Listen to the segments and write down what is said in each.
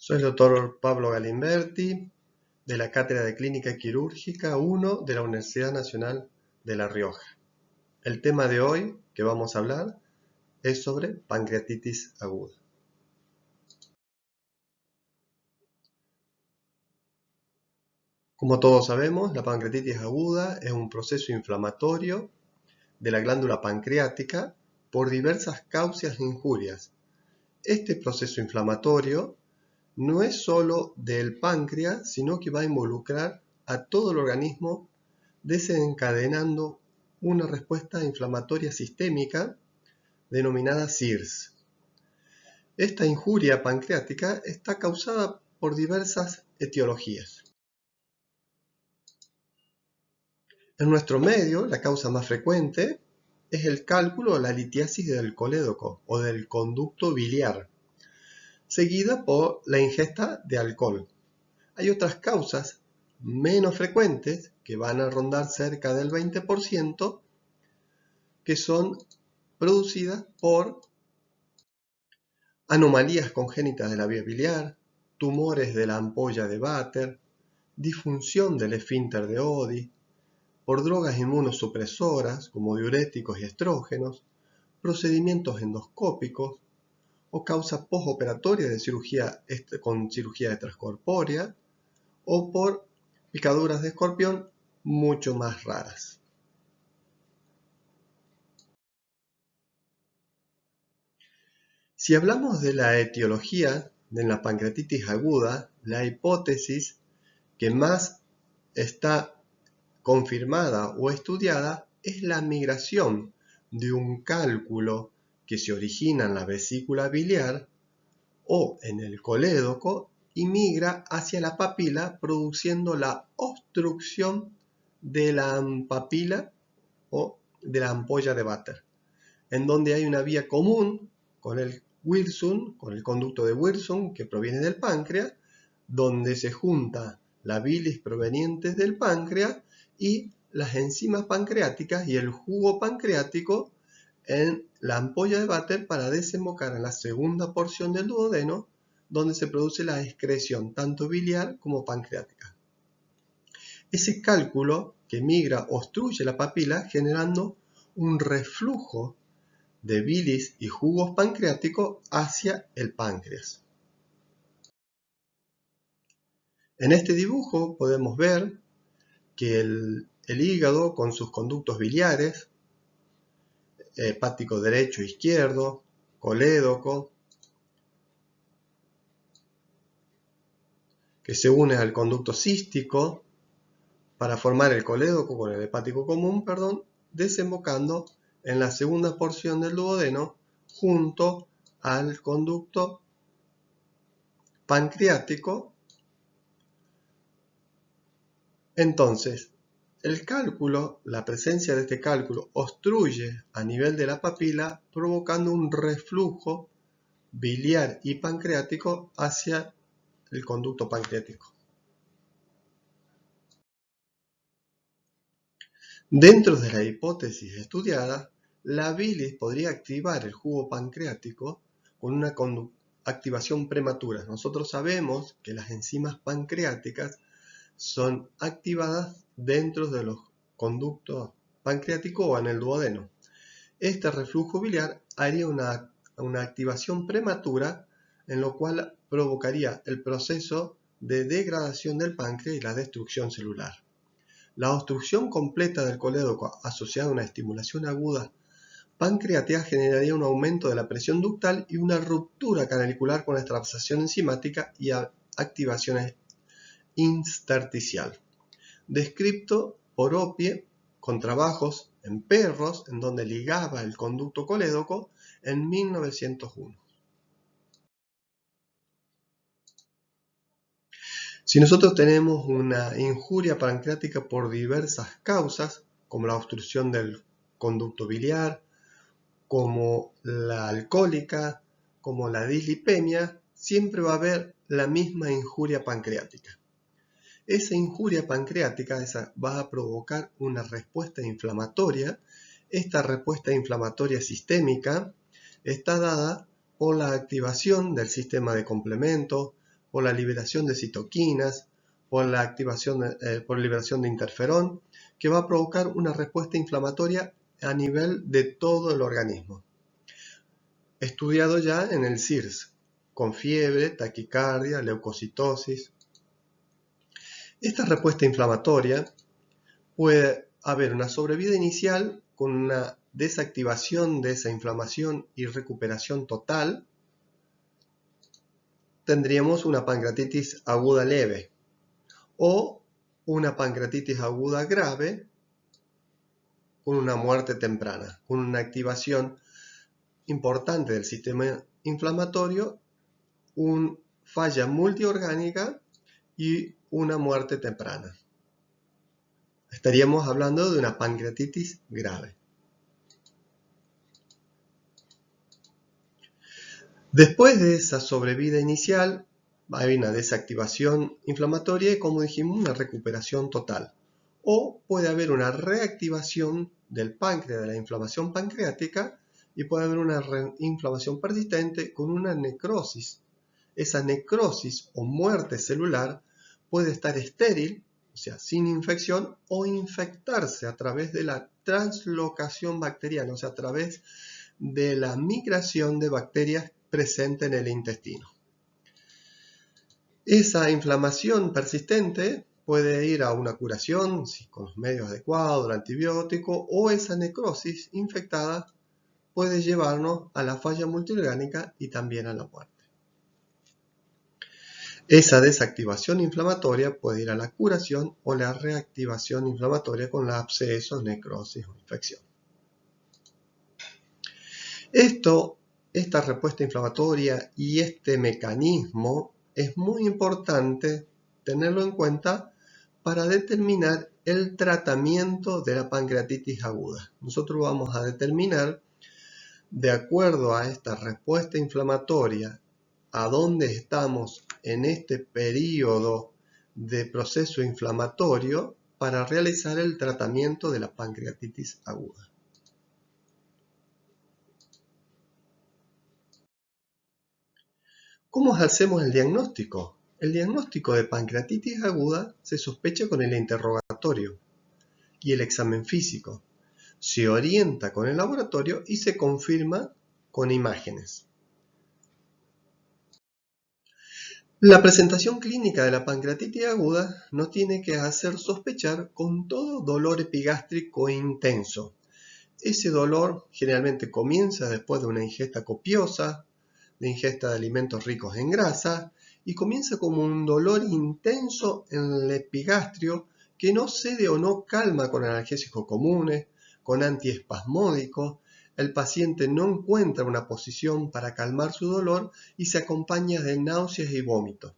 Soy el doctor Pablo Galimberti, de la Cátedra de Clínica Quirúrgica 1 de la Universidad Nacional de La Rioja. El tema de hoy que vamos a hablar es sobre pancreatitis aguda. Como todos sabemos, la pancreatitis aguda es un proceso inflamatorio de la glándula pancreática por diversas causas e injurias. Este proceso inflamatorio no es solo del páncreas, sino que va a involucrar a todo el organismo, desencadenando una respuesta inflamatoria sistémica denominada CIRS. Esta injuria pancreática está causada por diversas etiologías. En nuestro medio, la causa más frecuente es el cálculo o la litiasis del colédoco o del conducto biliar, seguida por la ingesta de alcohol. Hay otras causas menos frecuentes, que van a rondar cerca del 20%, que son producidas por anomalías congénitas de la vía biliar, tumores de la ampolla de Vater, disfunción del esfínter de Oddi, por drogas inmunosupresoras como diuréticos y estrógenos, procedimientos endoscópicos o causa postoperatoria de con cirugía extracorpórea o por picaduras de escorpión mucho más raras. Si hablamos de la etiología de la pancreatitis aguda, la hipótesis que más está confirmada o estudiada es la migración de un cálculo que se origina en la vesícula biliar o en el colédoco y migra hacia la papila, produciendo la obstrucción de la papila o de la ampolla de Vater, en donde hay una vía común con el Wirsung, con el conducto de Wirsung que proviene del páncreas, donde se junta la bilis proveniente del páncreas y las enzimas pancreáticas y el jugo pancreático en la ampolla de Vater para desembocar en la segunda porción del duodeno, donde se produce la excreción tanto biliar como pancreática. Ese cálculo que migra obstruye la papila, generando un reflujo de bilis y jugos pancreáticos hacia el páncreas. En este dibujo podemos ver que el hígado con sus conductos biliares, hepático derecho e izquierdo, colédoco, que se une al conducto cístico para formar el colédoco con el hepático común, desembocando en la segunda porción del duodeno junto al conducto pancreático. Entonces, la presencia de este cálculo obstruye a nivel de la papila, provocando un reflujo biliar y pancreático hacia el conducto pancreático. Dentro de la hipótesis estudiada, la bilis podría activar el jugo pancreático con una activación prematura. Nosotros sabemos que las enzimas pancreáticas son activadas dentro de los conductos pancreáticos o en el duodeno. Este reflujo biliar haría una activación prematura, en lo cual provocaría el proceso de degradación del páncreas y la destrucción celular. La obstrucción completa del colédoco asociada a una estimulación aguda pancreática generaría un aumento de la presión ductal y una ruptura canalicular con extravasación enzimática y activación intersticial. Descrito por Opie con trabajos en perros en donde ligaba el conducto colédoco en 1901. Si nosotros tenemos una injuria pancreática por diversas causas, como la obstrucción del conducto biliar, como la alcohólica, como la dislipemia, siempre va a haber la misma injuria pancreática. Esa injuria pancreática va a provocar una respuesta inflamatoria. Esta respuesta inflamatoria sistémica está dada por la activación del sistema de complemento, por la liberación de citoquinas, por la por liberación de interferón, que va a provocar una respuesta inflamatoria a nivel de todo el organismo. Estudiado ya en el CIRS, con fiebre, taquicardia, leucocitosis. Esta respuesta inflamatoria puede haber una sobrevida inicial con una desactivación de esa inflamación y recuperación total. Tendríamos una pancreatitis aguda leve o una pancreatitis aguda grave con una muerte temprana, con una activación importante del sistema inflamatorio, una falla multiorgánica y una muerte temprana. Estaríamos hablando de una pancreatitis grave. Después de esa sobrevida inicial, hay una desactivación inflamatoria y, como dijimos, una recuperación total. O puede haber una reactivación del páncreas, de la inflamación pancreática, y puede haber una inflamación persistente con una necrosis. Esa necrosis o muerte celular puede estar estéril, o sea, sin infección, o infectarse a través de la translocación bacteriana, o sea, a través de la migración de bacterias presentes en el intestino. Esa inflamación persistente puede ir a una curación con los medios adecuados, el antibiótico, o esa necrosis infectada puede llevarnos a la falla multiorgánica y también a la muerte. Esa desactivación inflamatoria puede ir a la curación o la reactivación inflamatoria con la abscesos, necrosis o infección. Esta respuesta inflamatoria y este mecanismo es muy importante tenerlo en cuenta para determinar el tratamiento de la pancreatitis aguda. Nosotros vamos a determinar, de acuerdo a esta respuesta inflamatoria, a dónde estamos en este periodo de proceso inflamatorio para realizar el tratamiento de la pancreatitis aguda. ¿Cómo hacemos el diagnóstico? El diagnóstico de pancreatitis aguda se sospecha con el interrogatorio y el examen físico. Se orienta con el laboratorio y se confirma con imágenes. La presentación clínica de la pancreatitis aguda nos tiene que hacer sospechar con todo dolor epigástrico intenso. Ese dolor generalmente comienza después de una ingesta copiosa, de ingesta de alimentos ricos en grasa, y comienza como un dolor intenso en el epigastrio que no cede o no calma con analgésicos comunes, con antiespasmódicos. El paciente no encuentra una posición para calmar su dolor y se acompaña de náuseas y vómitos.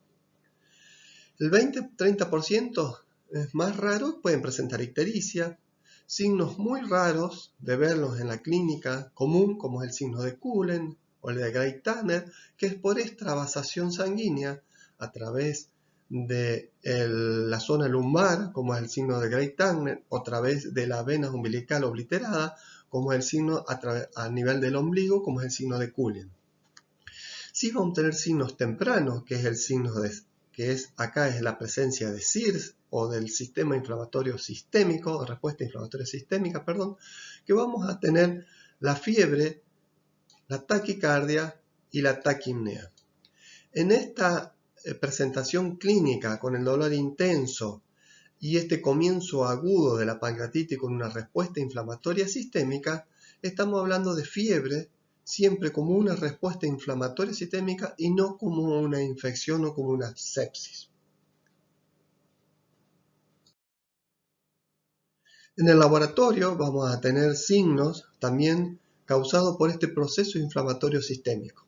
El 20-30% es más raro, pueden presentar ictericia, signos muy raros de verlos en la clínica común, como es el signo de Cullen o el de Grey-Tanner, que es por extravasación sanguínea a través de la zona lumbar, como es el signo de Grey-Tanner, o a través de la vena umbilical obliterada, como es el signo a nivel del ombligo, como es el signo de Cullen. Sí vamos a tener signos tempranos, que es el signo acá es la presencia de CIRS o del sistema inflamatorio sistémico, respuesta inflamatoria sistémica, que vamos a tener la fiebre, la taquicardia y la taquipnea. En esta presentación clínica con el dolor intenso y este comienzo agudo de la pancreatitis con una respuesta inflamatoria sistémica, estamos hablando de fiebre siempre como una respuesta inflamatoria sistémica y no como una infección o como una sepsis. En el laboratorio vamos a tener signos también causados por este proceso inflamatorio sistémico.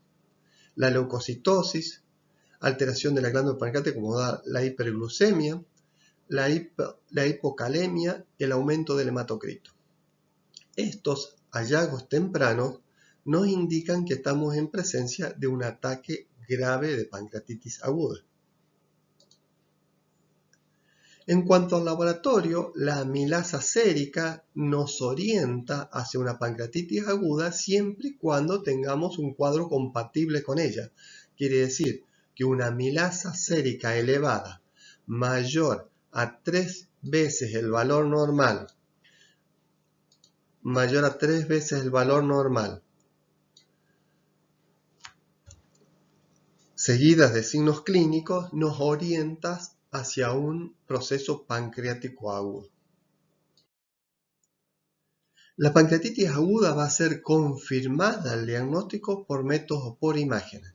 La leucocitosis, alteración de la glándula pancreática como da la hiperglucemia, la hipocalemia y el aumento del hematocrito. Estos hallazgos tempranos nos indican que estamos en presencia de un ataque grave de pancreatitis aguda. En cuanto al laboratorio, la amilasa sérica nos orienta hacia una pancreatitis aguda siempre y cuando tengamos un cuadro compatible con ella. Quiere decir, que una amilasa sérica elevada mayor a 3 veces el valor normal, seguidas de signos clínicos, nos orienta hacia un proceso pancreático agudo. La pancreatitis aguda va a ser confirmada el diagnóstico por métodos o por imágenes,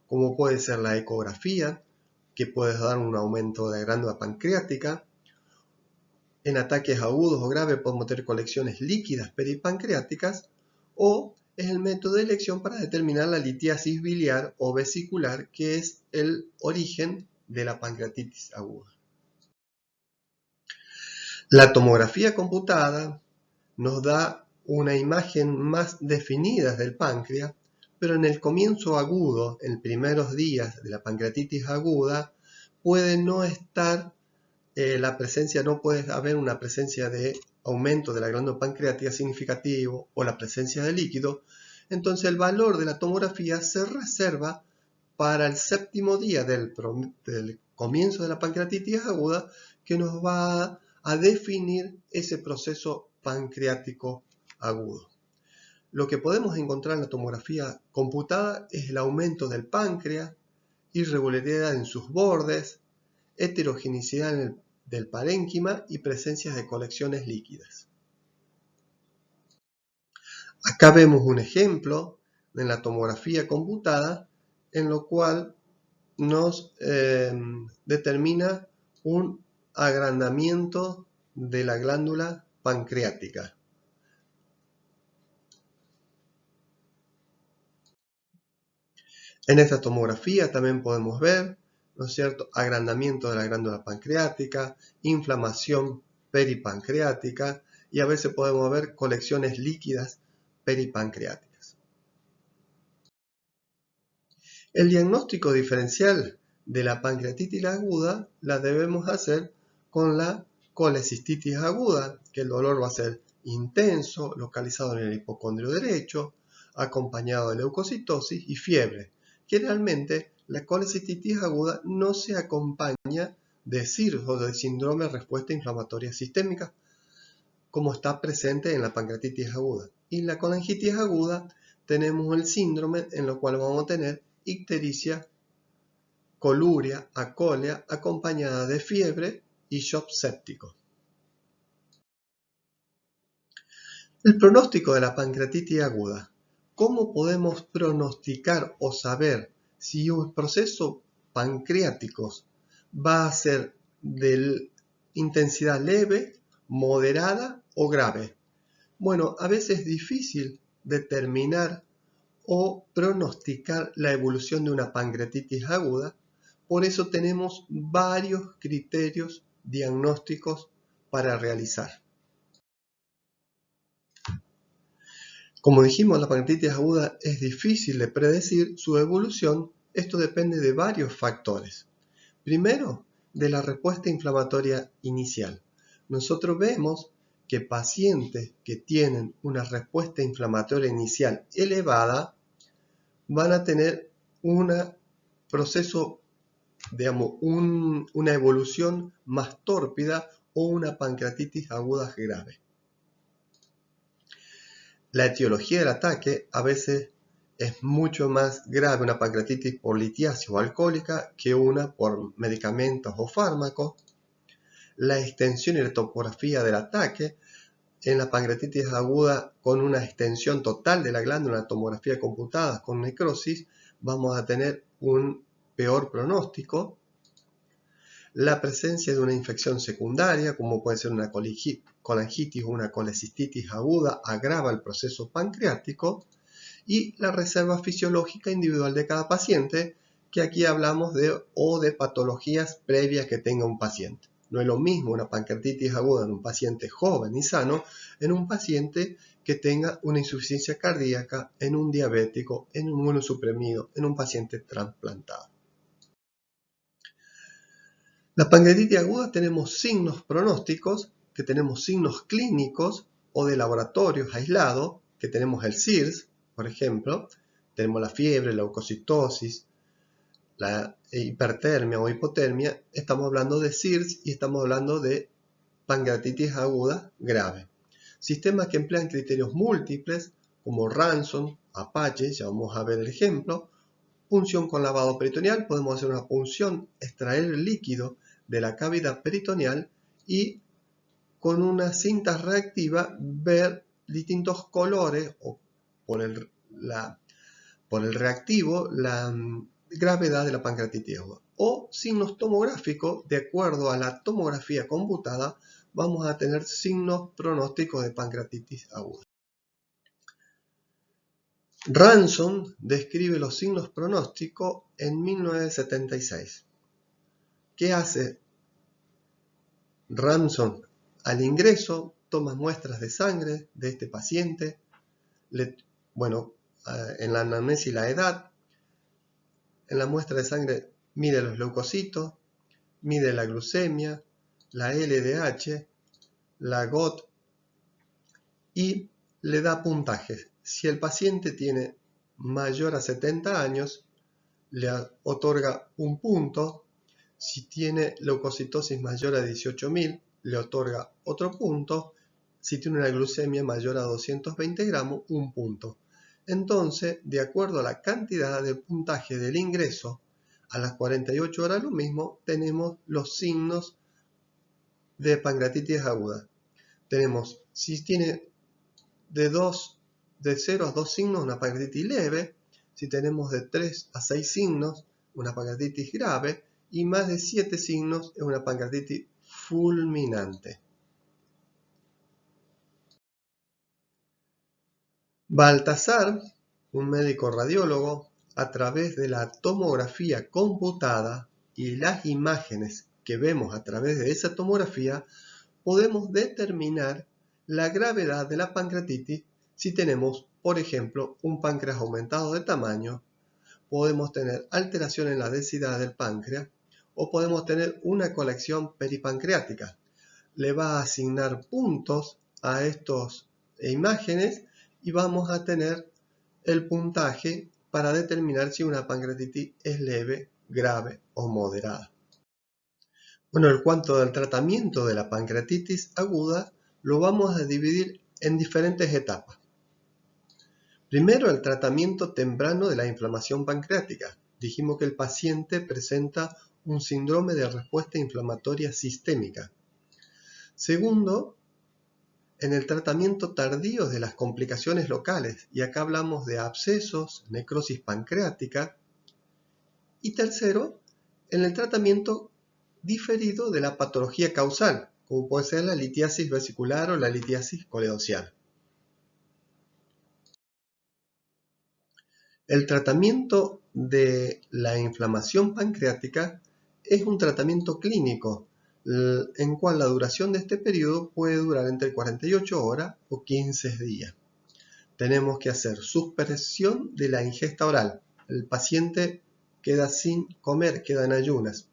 como puede ser la ecografía, que puede dar un aumento de la glándula pancreática. En ataques agudos o graves podemos tener colecciones líquidas peripancreáticas, o es el método de elección para determinar la litiasis biliar o vesicular, que es el origen de la pancreatitis aguda. La tomografía computada nos da una imagen más definida del páncreas, pero en el comienzo agudo, en primeros días de la pancreatitis aguda, puede no estar no puede haber una presencia de aumento de la glándula pancreática significativo o la presencia de líquido. Entonces el valor de la tomografía se reserva para el séptimo día del comienzo de la pancreatitis aguda, que nos va a definir ese proceso pancreático agudo. Lo que podemos encontrar en la tomografía computada es el aumento del páncreas, irregularidad en sus bordes, heterogeneidad del parénquima y presencias de colecciones líquidas. Acá vemos un ejemplo de la tomografía computada, en lo cual nos determina un agrandamiento de la glándula pancreática. En esta tomografía también podemos ver, ¿no es cierto?, agrandamiento de la glándula pancreática, inflamación peripancreática, y a veces podemos ver colecciones líquidas peripancreáticas. El diagnóstico diferencial de la pancreatitis aguda la debemos hacer con la colecistitis aguda, que el dolor va a ser intenso, localizado en el hipocondrio derecho, acompañado de leucocitosis y fiebre. Generalmente, la colecistitis aguda no se acompaña de CIRS o de síndrome de respuesta inflamatoria sistémica, como está presente en la pancreatitis aguda. Y en la colangitis aguda tenemos el síndrome en lo cual vamos a tener ictericia, coluria, acolia, acompañada de fiebre y shock séptico. El pronóstico de la pancreatitis aguda. ¿Cómo podemos pronosticar o saber si un proceso pancreático va a ser de intensidad leve, moderada o grave? Bueno, a veces es difícil determinar o pronosticar la evolución de una pancreatitis aguda, por eso tenemos varios criterios diagnósticos para realizar. Como dijimos, la pancreatitis aguda es difícil de predecir su evolución. Esto depende de varios factores. Primero, de la respuesta inflamatoria inicial. Nosotros vemos que pacientes que tienen una respuesta inflamatoria inicial elevada van a tener un proceso, una evolución más tórpida o una pancreatitis aguda grave. La etiología del ataque a veces es mucho más grave una pancreatitis por litiasis o alcohólica que una por medicamentos o fármacos. La extensión y la topografía del ataque en la pancreatitis aguda con una extensión total de la glándula, tomografía computada con necrosis, vamos a tener un peor pronóstico. La presencia de una infección secundaria, como puede ser una colangitis o una colecistitis aguda, agrava el proceso pancreático. Y la reserva fisiológica individual de cada paciente, que aquí hablamos de patologías previas que tenga un paciente. No es lo mismo una pancreatitis aguda en un paciente joven y sano, en un paciente que tenga una insuficiencia cardíaca, en un diabético, en un inmunosuprimido, en un paciente trasplantado. La pancreatitis aguda tenemos signos pronósticos, que tenemos signos clínicos o de laboratorios aislados, que tenemos el CIRS, por ejemplo, tenemos la fiebre, la leucocitosis, la hipertermia o hipotermia, estamos hablando de SIRS y estamos hablando de pancreatitis aguda grave. Sistemas que emplean criterios múltiples como Ranson, Apache, ya vamos a ver el ejemplo. Punción con lavado peritoneal, podemos hacer una punción, extraer el líquido de la cavidad peritoneal y con una cinta reactiva ver distintos colores o por el reactivo la gravedad de la pancreatitis aguda. O signos tomográficos, de acuerdo a la tomografía computada, vamos a tener signos pronósticos de pancreatitis aguda. Ranson describe los signos pronósticos en 1976. ¿Qué hace Ranson? Al ingreso toma muestras de sangre de este paciente, en la anamnesis la edad, en la muestra de sangre mide los leucocitos, mide la glucemia, la LDH, la GOT y le da puntajes. Si el paciente tiene mayor a 70 años, le otorga un punto. Si tiene leucocitosis mayor a 18.000, le otorga otro punto. Si tiene una glucemia mayor a 220 gramos, un punto. Entonces, de acuerdo a la cantidad de puntaje del ingreso, a las 48 horas lo mismo, tenemos los signos de pancreatitis aguda. Tenemos, si tiene de 0 a 2 signos, una pancreatitis leve. Si tenemos de 3 a 6 signos, una pancreatitis grave. Y más de 7 signos es una pancreatitis fulminante. Baltasar, un médico radiólogo, a través de la tomografía computada y las imágenes que vemos a través de esa tomografía, podemos determinar la gravedad de la pancreatitis si tenemos, por ejemplo, un páncreas aumentado de tamaño, podemos tener alteración en la densidad del páncreas o podemos tener una colección peripancreática. Le va a asignar puntos a estas imágenes y vamos a tener el puntaje para determinar si una pancreatitis es leve, grave o moderada. Bueno, en cuanto al tratamiento de la pancreatitis aguda, lo vamos a dividir en diferentes etapas. Primero, el tratamiento temprano de la inflamación pancreática. Dijimos que el paciente presenta un síndrome de respuesta inflamatoria sistémica. Segundo, en el tratamiento tardío de las complicaciones locales, y acá hablamos de abscesos, necrosis pancreática. Y tercero, en el tratamiento diferido de la patología causal, como puede ser la litiasis vesicular o la litiasis coledocial. El tratamiento de la inflamación pancreática es un tratamiento clínico, en cual la duración de este periodo puede durar entre 48 horas o 15 días. Tenemos que hacer suspensión de la ingesta oral. El paciente queda sin comer, queda en ayunas.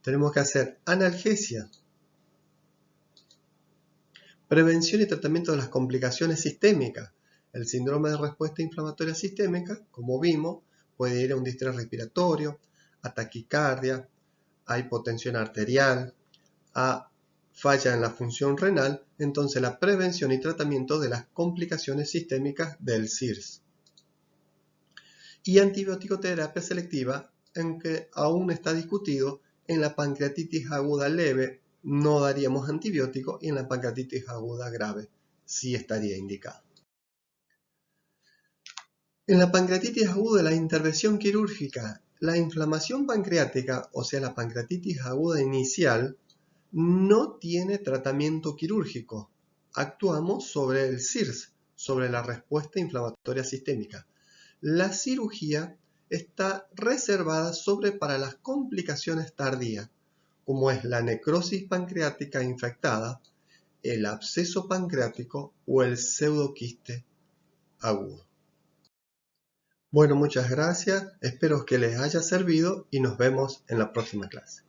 Tenemos que hacer analgesia, prevención y tratamiento de las complicaciones sistémicas. El síndrome de respuesta inflamatoria sistémica, como vimos, puede ir a un distrés respiratorio, a taquicardia, a hipotensión arterial, a falla en la función renal. Entonces, la prevención y tratamiento de las complicaciones sistémicas del SIRS. Y antibiótico-terapia selectiva, en que aún está discutido. En la pancreatitis aguda leve no daríamos antibiótico y en la pancreatitis aguda grave sí estaría indicado. En la pancreatitis aguda, la intervención quirúrgica, la inflamación pancreática, o sea, la pancreatitis aguda inicial, no tiene tratamiento quirúrgico. Actuamos sobre el SIRS, sobre la respuesta inflamatoria sistémica. La cirugía está reservada para las complicaciones tardías, como es la necrosis pancreática infectada, el absceso pancreático o el pseudoquiste agudo. Bueno, muchas gracias, espero que les haya servido y nos vemos en la próxima clase.